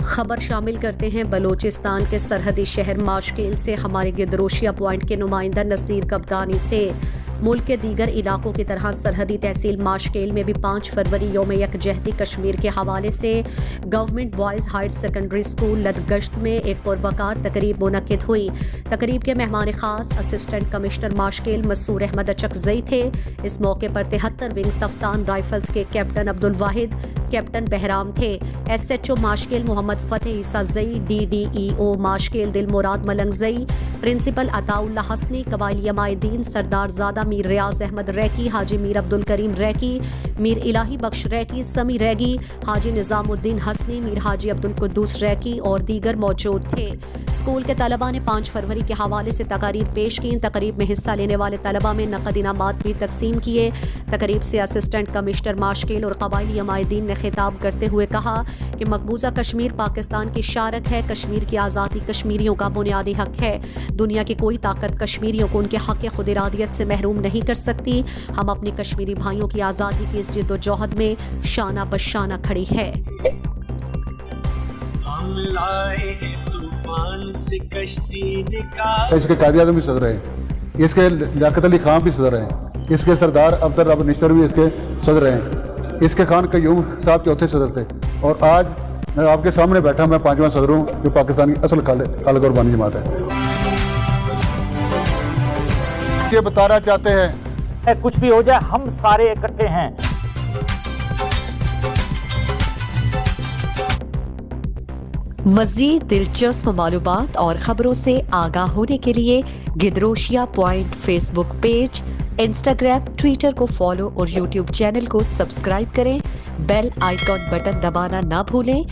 खबर शामिल करते हैं बलूचिस्तान के सरहदी शहर माशकेल से हमारे गिदरोशिया पॉइंट के नुमाइंदा नसीर कब्दानी से। मुल्क के दीगर इलाकों की तरह सरहदी तहसील माशकेल में भी 5 फरवरी यौम यकजहती कश्मीर के हवाले से government boys higher secondary school Ladgasht में एक पुरवकार तकरीब मुनक्किद हुई। तकरीब के मेहमान खास असिस्टेंट कमिश्नर माशकेल मसूर अहमद अचकजई थे। इस मौके पर 73 विंग तफ्तान राइफल्स के कैप्टन अब्दुल वाहिद, कैप्टन बहराम थे। SHO माशकेल मोहम्मद फतेह ईसा जई, DDEO माशकेल दिल मुराद मलंगजई, प्रिंसिपल अताउल्ला हसनी, कबाइली अमायदीन सरदार ज़ादा मीर रियाज अहमद रैकी, हाजी मीर अब्दुल करीम रैकी, मीर इलाही बख्श रैकी, समी रैगी, हाजी निज़ामुद्दीन हसनी, मीर हाजी अब्दुल कुद्दूस रैकी और दीगर मौजूद थे। स्कूल के तलबा ने 5 फरवरी के हवाले से तकारीर पेश की। तकरीब में हिस्सा लेने वाले तलबा में नकद इनामात भी तकसीम किए। तकरीब से असिस्टेंट कमिश्नर माशकेल और कबाइली अमायदीन ने खिताब करते हुए कहा कि मकबूजा कश्मीर पाकिस्तान की शारक है। कश्मीर की आज़ादी कश्मीरियों का बुनियादी हक है। दुनिया की कोई ताकत कश्मीरियों को उनके हक खुद इरादियत से महरूम नहीं कर सकती। हम अपने कश्मीरी भाइयों की आज़ादी की इस जिद्दोजहद में शाना बशाना खड़ी है। हम लाए हैं तूफान से कश्ती निकाल। इसके कायदे आज़म भी सदर हैं, इसके लियाकत अली खान भी सदर हैं, इसके सरदार अब्दुल रब निश्तर भी इसके सदर हैं, इसके खान कयूम साहब चौथे सदर थे और आज मैं आपके सामने बैठा मैं 5वां सदर हूँ जो पाकिस्तान की असल खालिद और बानी जमात है। ये बताना चाहते हैं कुछ भी हो जाए हम सारे इकट्ठे हैं। मज़ीद दिलचस्प मालूमात और खबरों से आगाह होने के लिए Gedrosia point Facebook page, Instagram, Twitter को फॉलो और यूट्यूब चैनल को सब्सक्राइब करें। बेल आइकॉन बटन दबाना ना भूलें